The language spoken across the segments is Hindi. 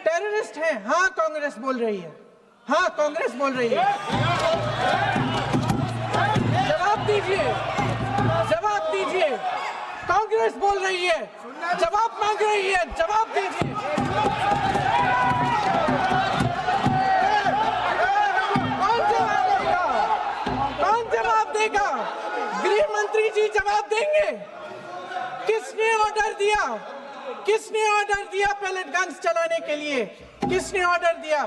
टेररिस्ट हैं। हाँ, कांग्रेस बोल रही है। हाँ, कांग्रेस बोल रही है। जवाब दीजिए, जवाब दीजिए। कांग्रेस बोल रही है, जवाब मांग रही है, जवाब दीजिए। कौन जवाब देगा? कौन जवाब देगा? गृह मंत्री जी जवाब देंगे। किसने ऑर्डर दिया? किसने ऑर्डर दिया पैलेट गन्स चलाने के लिए? किसने ऑर्डर दिया?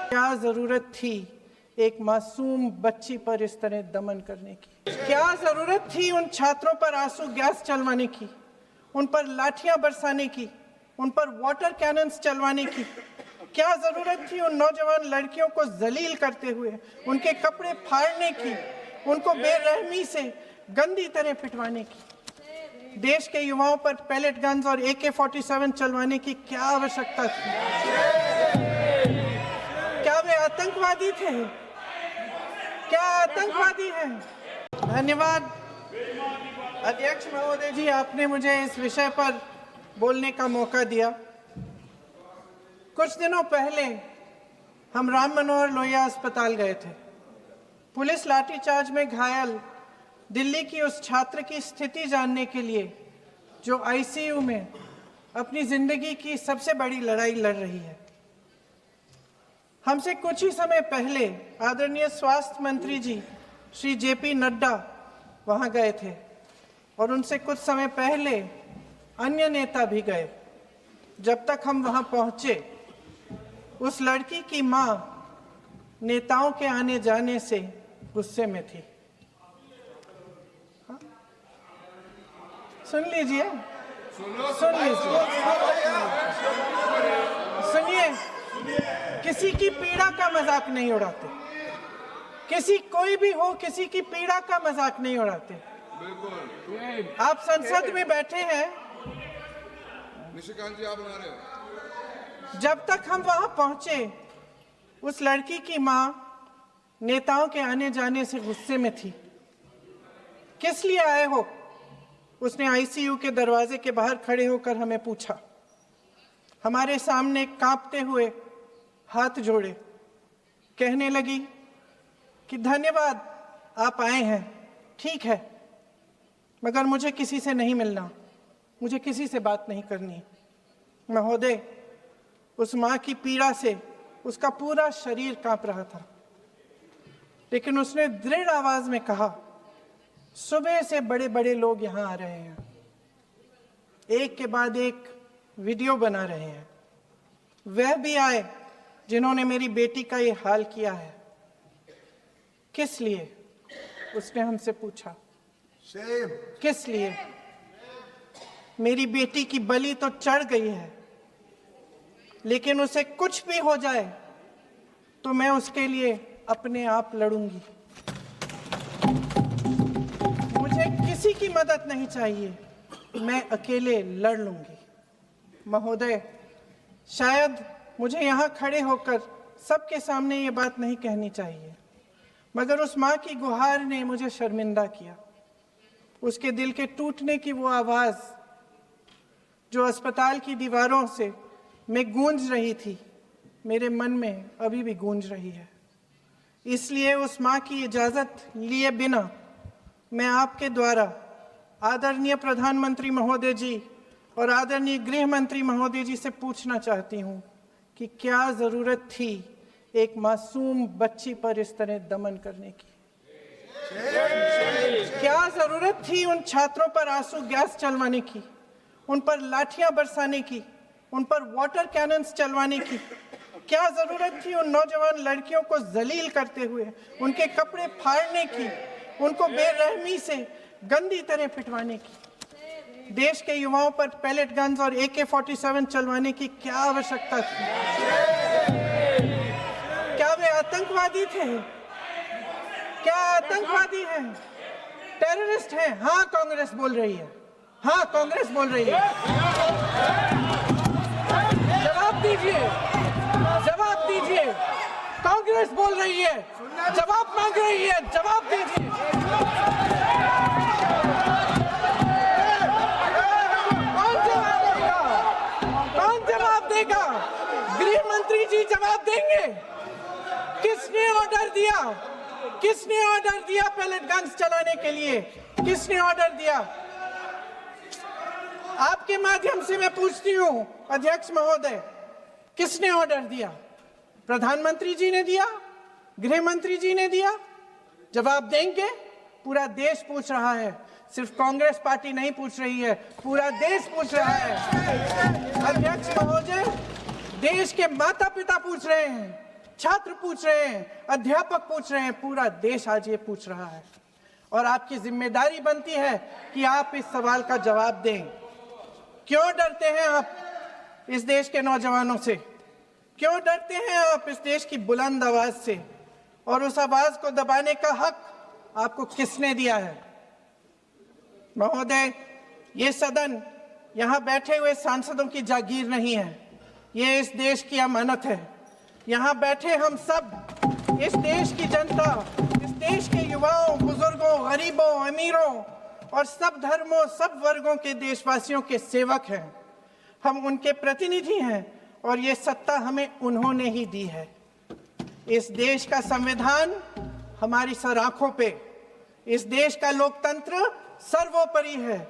क्या जरूरत थी एक मासूम बच्ची पर इस तरह दमन करने की? क्या जरूरत थी उन छात्रों पर आंसू गैस चलवाने की, उन पर लाठियां बरसाने की, उन पर वाटर कैनन्स चलवाने की? क्या जरूरत थी उन नौजवान लड़कियों को जलील करते हुए उनके कपड़े फाड़ने की, उनको बेरहमी से गंदी तरह पिटवाने की? देश के युवाओं पर पैलेट गन्स और AK-47 चलवाने की क्या आवश्यकता थी? क्या वे आतंकवादी थे? क्या आतंकवादी हैं? धन्यवाद अध्यक्ष महोदय जी, आपने मुझे इस विषय पर बोलने का मौका दिया। कुछ दिनों पहले हम राम मनोहर लोहिया अस्पताल गए थे। पुलिस लाठीचार्ज में घायल दिल्ली की उस छात्र की स्थिति जानने के लिए जो ICU में अपनी जिंदगी की सबसे बड़ी लड़ाई लड़ रही है। हमसे कुछ ही समय पहले आदरणीय स्वास्थ्य मंत्री जी श्री JP नड्डा वहां गए थे और उनसे कुछ समय पहले अन्य नेता भी गए। जब तक हम वहां पहुंचे, उस लड़की की मां नेताओं के आने जाने से गुस्से में थी। सुन लीजिए, सुन लीजिए, सुनिए। किसी की पीड़ा का मजाक नहीं उड़ाते। किसी कोई भी हो, किसी की पीड़ा का मजाक नहीं उड़ाते। आप संसद में बैठे हैं, निशिकांत जी आप बना रहे हो। जब तक हम वहां पहुंचे, उस लड़की की मां नेताओं के आने जाने से गुस्से में थी। किस लिए आए हो? उसने ICU के दरवाजे के बाहर खड़े होकर हमें पूछा। हमारे सामने कांपते हुए हाथ जोड़े कहने लगी कि धन्यवाद आप आए हैं, ठीक है, मगर मुझे किसी से नहीं मिलना, मुझे किसी से बात नहीं करनी। महोदय, उस मां की पीड़ा से उसका पूरा शरीर कांप रहा था, लेकिन उसने दृढ़ आवाज में कहा, सुबह से बड़े बड़े लोग यहां आ रहे हैं, एक के बाद एक वीडियो बना रहे हैं। वह भी आए जिन्होंने मेरी बेटी का ये हाल किया है। किस लिए? उसने हमसे पूछा। किस लिए? मेरी बेटी की बलि तो चढ़ गई है, लेकिन उसे कुछ भी हो जाए तो मैं उसके लिए अपने आप लड़ूंगी। मुझे किसी की मदद नहीं चाहिए, मैं अकेले लड़ लूंगी। महोदय, शायद मुझे यहाँ खड़े होकर सबके सामने ये बात नहीं कहनी चाहिए, मगर उस माँ की गुहार ने मुझे शर्मिंदा किया। उसके दिल के टूटने की वो आवाज़ जो अस्पताल की दीवारों से में गूंज रही थी, मेरे मन में अभी भी गूंज रही है। इसलिए उस माँ की इजाज़त लिए बिना मैं आपके द्वारा आदरणीय प्रधानमंत्री महोदय जी और आदरणीय गृह मंत्री महोदय जी से पूछना चाहती हूँ कि क्या ज़रूरत थी एक मासूम बच्ची पर इस तरह दमन करने की? क्या ज़रूरत थी उन छात्रों पर आंसू गैस चलवाने की, उन पर लाठियां बरसाने की, उन पर वाटर कैनन्स चलवाने की? क्या जरूरत थी उन नौजवान लड़कियों को जलील करते हुए उनके कपड़े फाड़ने की, उनको बेरहमी से गंदी तरह पिटवाने की? देश के युवाओं पर पैलेट गन्स और AK-47 चलवाने की क्या आवश्यकता थी? क्या वे आतंकवादी थे? क्या आतंकवादी हैं? टेररिस्ट हैं। हाँ, कांग्रेस बोल रही है। हाँ, कांग्रेस बोल रही है। जवाब दीजिए, जवाब दीजिए। कांग्रेस बोल रही है, जवाब मांग रही है, जवाब दीजिए। कौन जवाब देगा? कौन जवाब देगा? गृह प्रधानमंत्री जी जवाब देंगे? किसने ऑर्डर दिया? किसने ऑर्डर दिया पैलेट गन्स चलाने के लिए? किसने ऑर्डर दिया? आपके माध्यम से मैं पूछती हूं अध्यक्ष महोदय, किसने ऑर्डर दिया? प्रधानमंत्री जी ने दिया? गृह मंत्री जी ने दिया? जवाब देंगे? पूरा देश पूछ रहा है, सिर्फ कांग्रेस पार्टी नहीं पूछ रही है, पूरा देश पूछ रहा है। अध्यक्ष महोदय, देश के माता पिता पूछ रहे हैं, छात्र पूछ रहे हैं, अध्यापक पूछ रहे हैं, पूरा देश आज ये पूछ रहा है। और आपकी जिम्मेदारी बनती है कि आप इस सवाल का जवाब दें। क्यों डरते हैं आप इस देश के नौजवानों से? क्यों डरते हैं आप इस देश की बुलंद आवाज से? और उस आवाज को दबाने का हक आपको किसने दिया है? महोदय, ये सदन यहाँ बैठे हुए सांसदों की जागीर नहीं है, ये इस देश की अमानत है। यहाँ बैठे हम सब इस देश की जनता, इस देश के युवाओं, बुजुर्गों, गरीबों, अमीरों और सब धर्मों, सब वर्गों के देशवासियों के सेवक हैं। हम उनके प्रतिनिधि हैं और ये सत्ता हमें उन्होंने ही दी है। इस देश का संविधान हमारी सर आंखों पे, इस देश का लोकतंत्र सर्वोपरि है,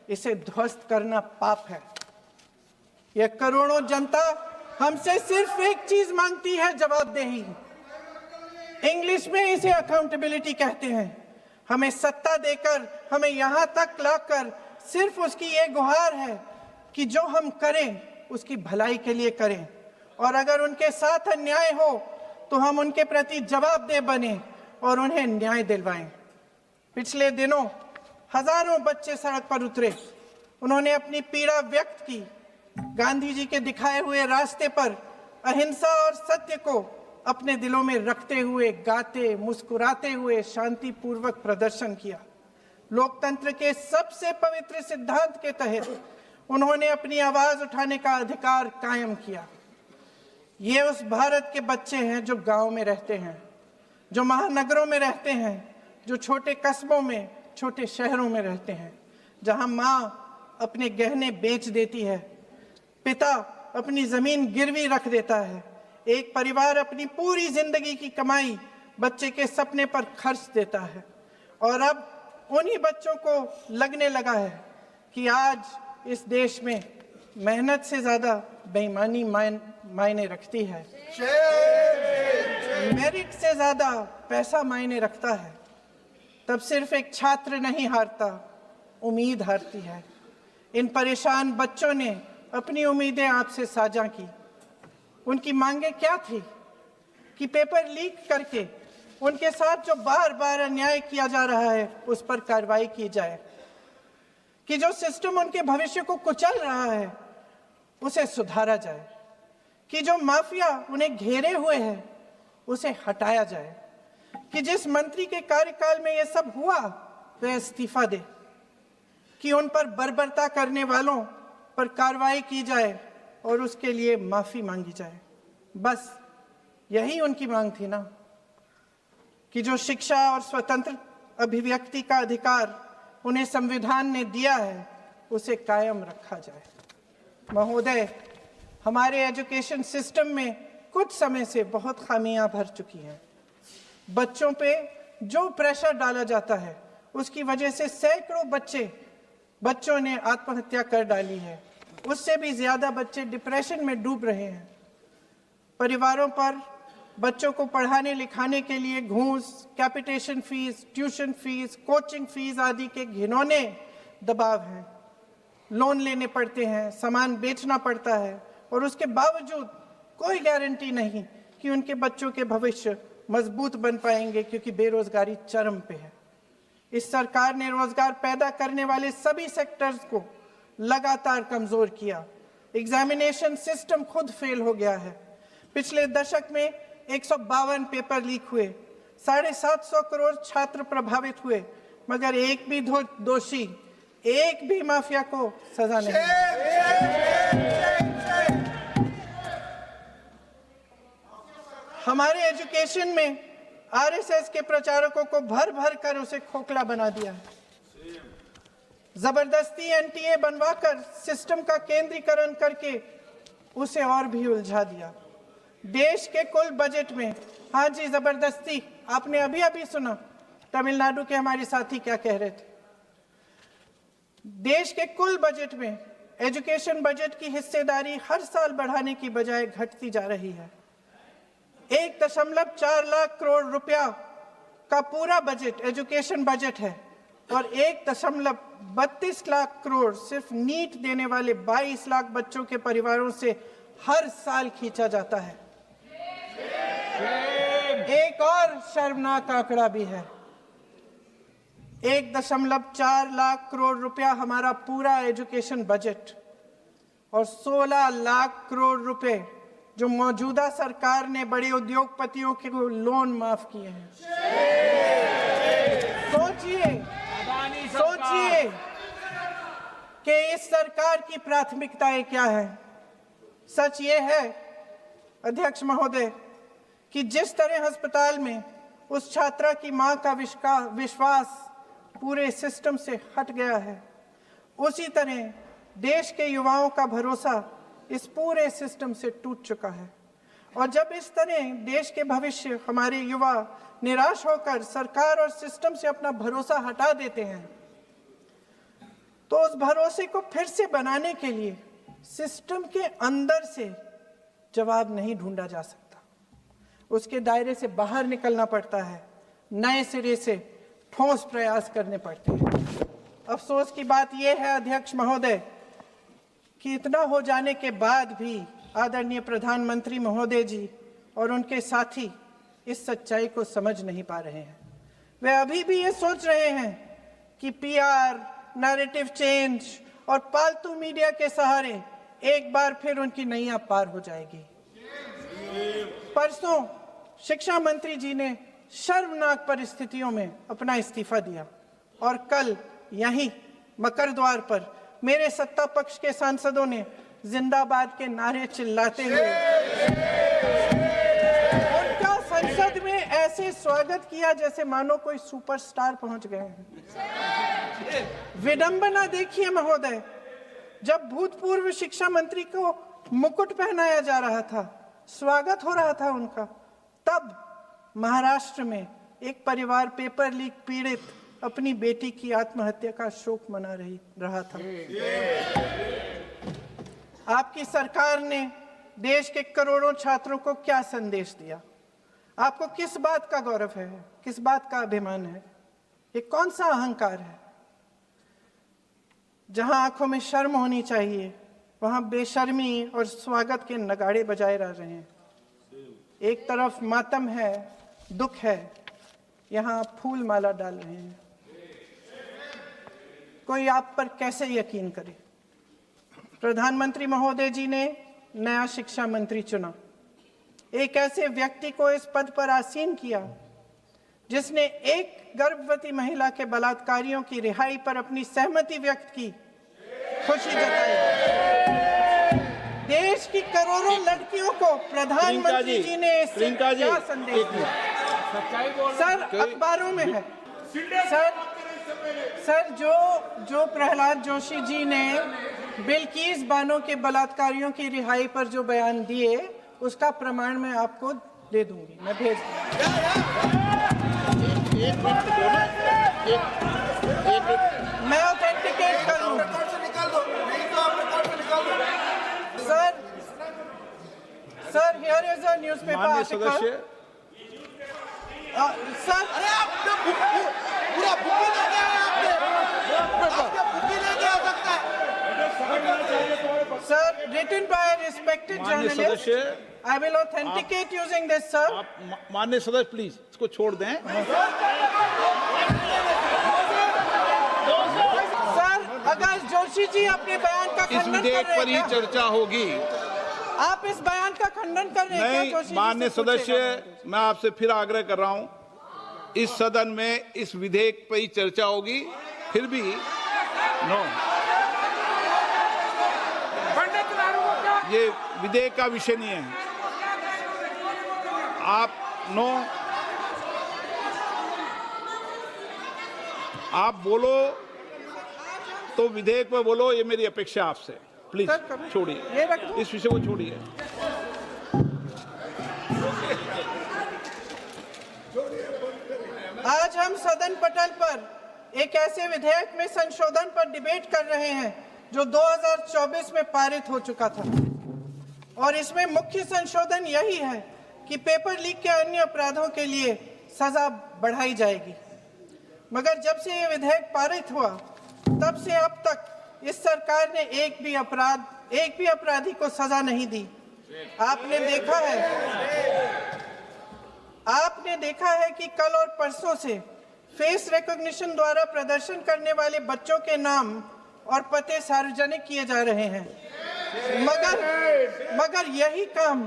इसे ध्वस्त करना पाप है। यह करोड़ों जनता हमसे सिर्फ एक चीज मांगती है, जवाबदेही। इंग्लिश में इसे अकाउंटेबिलिटी कहते हैं। हमें सत्ता देकर, हमें यहां तक लाकर सिर्फ उसकी ये गुहार है कि जो हम करें उसकी भलाई के लिए करें, और अगर उनके साथ अन्याय हो तो हम उनके प्रति जवाबदेह बने और उन्हें न्याय दिलवाएं। पिछले दिनों हजारों बच्चे सड़क पर उतरे, उन्होंने अपनी पीड़ा व्यक्त की। गांधी जी के दिखाए हुए रास्ते पर अहिंसा और सत्य को अपने दिलों में रखते हुए, गाते, मुस्कुराते हुए शांतिपूर्वक प्रदर्शन किया। लोकतंत्र के सबसे पवित्र सिद्धांत के तहत उन्होंने अपनी आवाज उठाने का अधिकार कायम किया। ये उस भारत के बच्चे हैं जो गांव में रहते हैं, जो महानगरों में रहते हैं, जो छोटे कस्बों में, छोटे शहरों में रहते हैं, जहां माँ अपने गहने बेच देती है, पिता अपनी जमीन गिरवी रख देता है, एक परिवार अपनी पूरी जिंदगी की कमाई बच्चे के सपने पर खर्च देता है। और अब उन्हीं बच्चों को लगने लगा है कि आज इस देश में मेहनत से ज्यादा बेईमानी मायने रखती है, मेरिट से ज्यादा पैसा मायने रखता है। तब सिर्फ एक छात्र नहीं हारता, उम्मीद हारती है। इन परेशान बच्चों ने अपनी उम्मीदें आपसे साझा की। उनकी मांगे क्या थी? कि पेपर लीक करके उनके साथ जो बार बार अन्याय किया जा रहा है उस पर कार्रवाई की जाए, कि जो सिस्टम उनके भविष्य को कुचल रहा है उसे सुधारा जाए, कि जो माफिया उन्हें घेरे हुए है उसे हटाया जाए, कि जिस मंत्री के कार्यकाल में ये सब हुआ वह इस्तीफा दे, कि उन पर बर्बरता करने वालों पर कार्रवाई की जाए और उसके लिए माफी मांगी जाए। बस यही उनकी मांग थी ना, कि जो शिक्षा और स्वतंत्र अभिव्यक्ति का अधिकार उन्हें संविधान ने दिया है उसे कायम रखा जाए। महोदय, हमारे एजुकेशन सिस्टम में कुछ समय से बहुत खामियां भर चुकी हैं। बच्चों पे जो प्रेशर डाला जाता है उसकी वजह से सैकड़ों बच्चों ने आत्महत्या कर डाली है। उससे भी ज्यादा बच्चे डिप्रेशन में डूब रहे हैं। परिवारों पर बच्चों को पढ़ाने लिखाने के लिए घूस, capitation fees, tuition fees, coaching fees आदि के घिनौने दबाव हैं। लोन लेने पड़ते हैं, सामान बेचना पड़ता है और उसके बावजूद कोई गारंटी नहीं कि उनके बच्चों के भविष्य मजबूत बन पाएंगे, क्योंकि बेरोजगारी चरम पे है। इस सरकार ने रोजगार पैदा करने वाले सभी सेक्टर्स को लगातार कमजोर किया। एग्जामिनेशन सिस्टम खुद फेल हो गया है। पिछले दशक में 152 पेपर लीक हुए, 750 करोड़ छात्र प्रभावित हुए, मगर एक भी दोषी, एक भी माफिया को सजा नहीं। हमारे एजुकेशन में आरएसएस के प्रचारकों को भर भर कर उसे खोखला बना दिया है। जबरदस्ती एनटीए बनवाकर सिस्टम का केंद्रीकरण करके उसे और भी उलझा दिया। देश के कुल बजट में, हाँ जी जबरदस्ती, आपने अभी अभी सुना तमिलनाडु के हमारे साथी क्या कह रहे थे। देश के कुल बजट में एजुकेशन बजट की हिस्सेदारी हर साल बढ़ाने की बजाय घटती जा रही है। 1.4 लाख करोड़ रुपया का पूरा बजट एजुकेशन बजट है और 1.32 लाख करोड़ सिर्फ नीट देने वाले 22 लाख बच्चों के परिवारों से हर साल खींचा जाता है। एक और शर्मनाक आंकड़ा भी है। 1.4 लाख करोड़ रुपया हमारा पूरा एजुकेशन बजट और 16 लाख करोड़ रुपए जो मौजूदा सरकार ने बड़े उद्योगपतियों के लोन माफ किए हैं। सोचिए कि इस सरकार की प्राथमिकताएं क्या है। सच ये है अध्यक्ष महोदय कि जिस तरह अस्पताल में उस छात्रा की मां का विश्वास पूरे सिस्टम से हट गया है, उसी तरह देश के युवाओं का भरोसा इस पूरे सिस्टम से टूट चुका है। और जब इस तरह देश के भविष्य हमारे युवा निराश होकर सरकार और सिस्टम से अपना भरोसा हटा देते हैं, तो उस भरोसे को फिर से बनाने के लिए सिस्टम के अंदर से जवाब नहीं ढूंढा जा सकता, उसके दायरे से बाहर निकलना पड़ता है, नए सिरे से ठोस प्रयास करने पड़ते हैं। अफसोस की बात यह है अध्यक्ष महोदय कि इतना हो जाने के बाद भी आदरणीय प्रधानमंत्री महोदय जी और उनके साथी इस सच्चाई को समझ नहीं पा रहे हैं। वे अभी भी ये सोच रहे हैं कि पीआर, नैरेटिव चेंज और पालतू मीडिया के सहारे एक बार फिर उनकी नैया पार हो जाएगी। परसों शिक्षा मंत्री जी ने शर्मनाक परिस्थितियों में अपना इस्तीफा दिया और कल यहीं मकर द्वार पर मेरे सत्ता पक्ष के सांसदों ने जिंदाबाद के नारे चिल्लाते हुए उनका संसद में ऐसे स्वागत किया जैसे मानो कोई सुपरस्टार पहुंच गए हैं। विडंबना देखिए महोदय, जब भूतपूर्व शिक्षा मंत्री को मुकुट पहनाया जा रहा था, स्वागत हो रहा था उनका, तब महाराष्ट्र में एक परिवार पेपर लीक पीड़ित अपनी बेटी की आत्महत्या का शोक मना रहा था। आपकी सरकार ने देश के करोड़ों छात्रों को क्या संदेश दिया? आपको किस बात का गौरव है, किस बात का अभिमान है? ये कौन सा अहंकार है? जहां आंखों में शर्म होनी चाहिए वहां बेशर्मी और स्वागत के नगाड़े बजाए रह रहे हैं। एक तरफ मातम है, दुख है, यहां फूल माला डाल रहे हैं। कोई आप पर कैसे यकीन करे? प्रधानमंत्री महोदय जी ने नया शिक्षा मंत्री चुना, एक ऐसे व्यक्ति को इस पद पर आसीन किया जिसने एक गर्भवती महिला के बलात्कारियों की रिहाई पर अपनी सहमति व्यक्त की, खुशी जताई। देश की करोड़ों लड़कियों को प्रधानमंत्री जी ने क्या संदेश दिया? सर अखबारों में है सर जो प्रहलाद जोशी जी ने बिल्किस बानो के बलात्कारियों की रिहाई पर जो बयान दिए, उसका प्रमाण मैं आपको दे दूंगी, मैं भेज मैं ऑथेंटिकेट कर लूँ। Sir here is a newspaper article. Sir अरे आपने पूरा बुक ले गया है, आपने बुक ले गया सकता है। Sir, written by a respected journalist, I will authenticate using this, sir. आप माननीय सदस्य प्लीज इसको छोड़ दें। सर, अगर जोशी जी अपने बयान का इस खंडन कर विधेयक रहे पर ही हैं, चर्चा होगी। आप इस बयान का खंडन कर रहे हैं क्या? नहीं, जोशी जी माननीय से पूछेगा। सदस्य, मैं आपसे फिर आग्रह कर रहा हूं, इस सदन में इस विधेयक पर ही चर्चा होगी। फिर भी नो, ये विधेयक का विषय नहीं है। आप नो, आप बोलो तो विधेयक पर बोलो, ये मेरी अपेक्षा आपसे। प्लीज छोड़िए, इस विषय को छोड़िए। संशोधन पटल पर एक ऐसे विधेयक में संशोधन पर डिबेट कर रहे हैं जो 2024 में पारित हो चुका था, और इसमें मुख्य संशोधन यही है कि पेपर लीक के अन्य अपराधों के लिए सजा बढ़ाई जाएगी। मगर जब से ये विधेयक पारित हुआ तब से अब तक इस सरकार ने एक भी अपराधी को सजा नहीं दी। आपने देखा है कि कल और परसों से फेस रिकॉग्निशन द्वारा प्रदर्शन करने वाले बच्चों के नाम और पते सार्वजनिक किए जा रहे हैं, मगर यही काम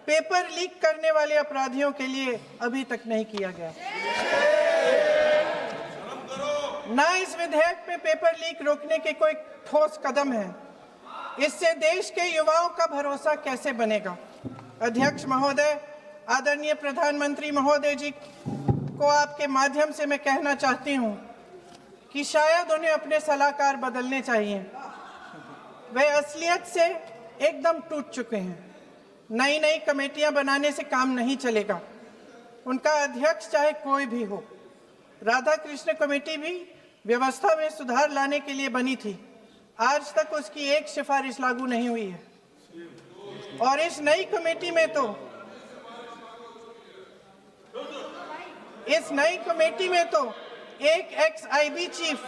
पेपर लीक करने वाले अपराधियों के लिए अभी तक नहीं किया गया। ना इस विधेयक में पेपर लीक रोकने के कोई ठोस कदम है। इससे देश के युवाओं का भरोसा कैसे बनेगा? अध्यक्ष महोदय, आदरणीय प्रधानमंत्री महोदय जी को आपके माध्यम से मैं कहना चाहती हूं कि शायद उन्हें अपने सलाहकार बदलने चाहिए। वे असलियत से एकदम टूट चुके हैं। नई कमेटियां बनाने से काम नहीं चलेगा। उनका अध्यक्ष चाहे कोई भी हो। राधा कृष्ण कमेटी भी व्यवस्था में सुधार लाने के लिए बनी थी। आज तक उसकी एक सिफारिश लागू नहीं हुई है। और इस नई कमेटी में तो एक एक्स-आईबी चीफ,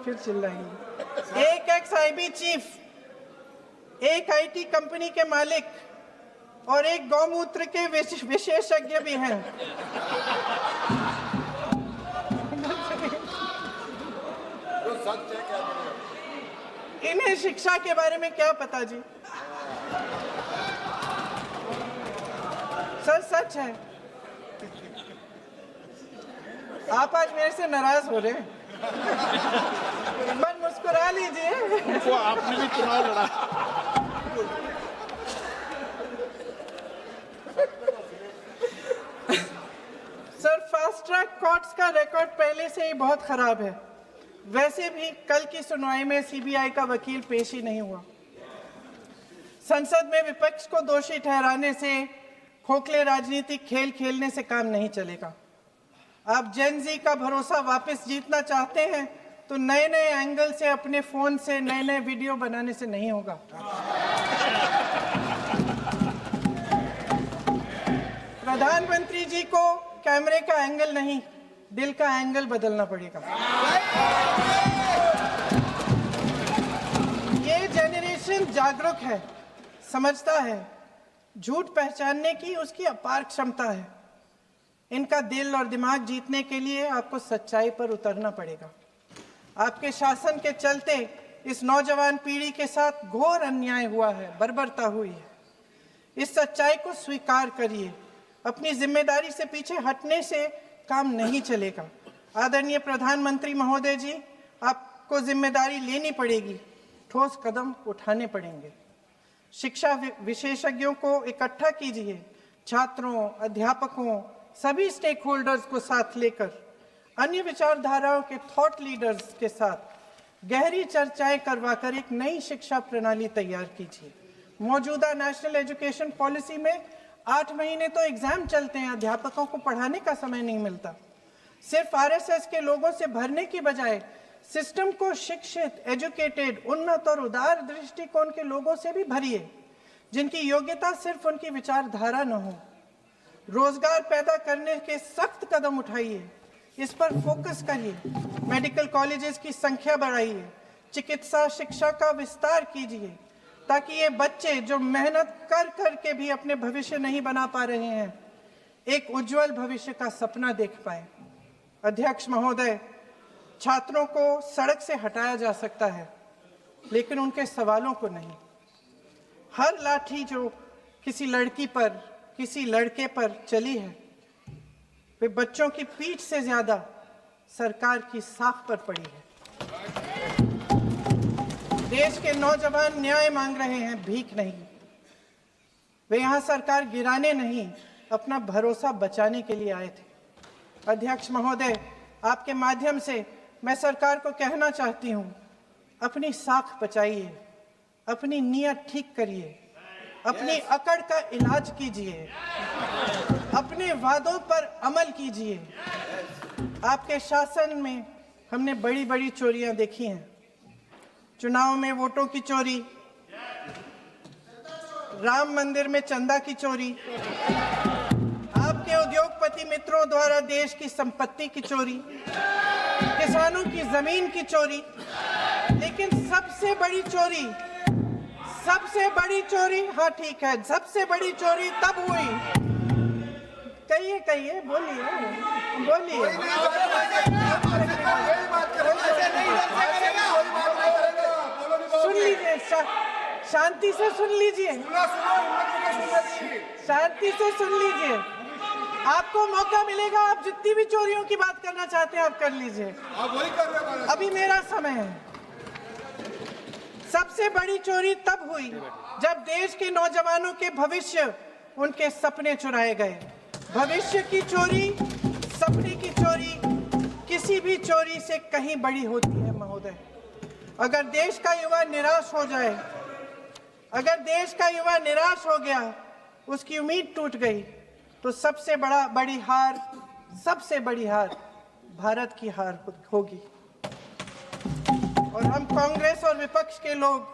फिर चिल्लाएंगे, एक एक्स-आईबी चीफ, एक आईटी कंपनी के मालिक और एक गौमूत्र के विशेषज्ञ भी हैं। इन्हें शिक्षा के बारे में क्या पता जी? सर, सच है। आप आज मेरे से नाराज हो रहे हैं। मन मुस्कुरा लीजिए। वो आपने भी चुनाव लड़ा। सर, फास्ट ट्रैक कोर्ट्स का रिकॉर्ड पहले से ही बहुत खराब है। वैसे भी कल की सुनवाई में सीबीआई का वकील पेश ही नहीं हुआ। संसद में विपक्ष को दोषी ठहराने से, खोखले राजनीतिक खेल खेलने से काम नहीं चलेगा। आप जेन जी का भरोसा वापस जीतना चाहते हैं तो नए एंगल से अपने फोन से नए वीडियो बनाने से नहीं होगा। प्रधानमंत्री जी को कैमरे का एंगल नहीं, दिल का एंगल बदलना पड़ेगा। ये जेनरेशन जागरूक है, समझता है, झूठ पहचानने की उसकी अपार क्षमता है। इनका दिल और दिमाग जीतने के लिए आपको सच्चाई पर उतरना पड़ेगा। आपके शासन के चलते इस नौजवान पीढ़ी के साथ घोर अन्याय हुआ है, बर्बरता हुई है। इस सच्चाई को स्वीकार करिए। अपनी जिम्मेदारी से पीछे हटने से काम नहीं चलेगा। आदरणीय प्रधानमंत्री महोदय जी, आपको जिम्मेदारी लेनी पड़ेगी, ठोस कदम उठाने पड़ेंगे। शिक्षा विशेषज्ञों को इकट्ठा कीजिए, छात्रों, अध्यापकों, सभी स्टेक होल्डर्स को साथ लेकर, अन्य विचारधाराओं के थॉट लीडर्स के साथ गहरी चर्चाएं करवाकर एक नई शिक्षा प्रणाली तैयार कीजिए। मौजूदा नेशनल एजुकेशन पॉलिसी में 8 महीने तो एग्जाम चलते हैं, अध्यापकों को पढ़ाने का समय नहीं मिलता। सिर्फ आरएसएस के लोगों से भरने की बजाय सिस्टम को शिक्षित, एजुकेटेड, उन्नत और उदार दृष्टिकोण के लोगों से भी भरिए, जिनकी योग्यता सिर्फ उनकी विचारधारा न हो। रोजगार पैदा करने के सख्त कदम उठाइए, इस पर फोकस करिए। मेडिकल कॉलेजेस की संख्या बढ़ाइए, चिकित्सा शिक्षा का विस्तार कीजिए, ताकि ये बच्चे जो मेहनत कर के भी अपने भविष्य नहीं बना पा रहे हैं, एक उज्जवल भविष्य का सपना देख पाए। अध्यक्ष महोदय, छात्रों को सड़क से हटाया जा सकता है, लेकिन उनके सवालों को नहीं। हर लाठी जो किसी लड़की पर, किसी लड़के पर चली है, वे बच्चों की पीठ से ज्यादा सरकार की साख पर पड़ी है। देश के नौजवान न्याय मांग रहे हैं, भीख नहीं। वे यहाँ सरकार गिराने नहीं, अपना भरोसा बचाने के लिए आए थे। अध्यक्ष महोदय, आपके माध्यम से मैं सरकार को कहना चाहती हूँ, अपनी साख बचाइए, अपनी नीयत ठीक करिए, अपनी अकड़ का इलाज कीजिए। अपने वादों पर अमल कीजिए। आपके शासन में हमने बड़ी बड़ी चोरियां देखी हैं। चुनाव में वोटों की चोरी, राम मंदिर में चंदा की चोरी, आपके उद्योगपति मित्रों द्वारा देश की संपत्ति की चोरी, किसानों की जमीन की चोरी। लेकिन सबसे बड़ी चोरी, हाँ ठीक है, सबसे बड़ी चोरी तब हुई। कहिए, बोलिए। सुन लीजिए, शांति से सुन लीजिए, शांति से सुन लीजिए। आपको मौका मिलेगा, आप जितनी भी चोरियों की बात करना चाहते हैं आप कर लीजिए। अभी मेरा समय है। सबसे बड़ी चोरी तब हुई जब देश के नौजवानों के भविष्य, उनके सपने चुराए गए। भविष्य की चोरी, सपने की चोरी किसी भी चोरी से कहीं बड़ी होती है महोदय। अगर देश का युवा निराश हो जाए, अगर देश का युवा निराश हो गया, उसकी उम्मीद टूट गई, तो सबसे बड़ी हार भारत की हार होगी। और हम कांग्रेस और विपक्ष के लोग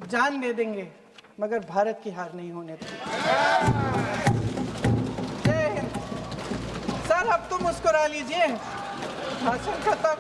जान दे देंगे, मगर भारत की हार नहीं होने देंगे। जय हिंद। सर अब तो मुस्कुरा लीजिए, भाषण खत्म।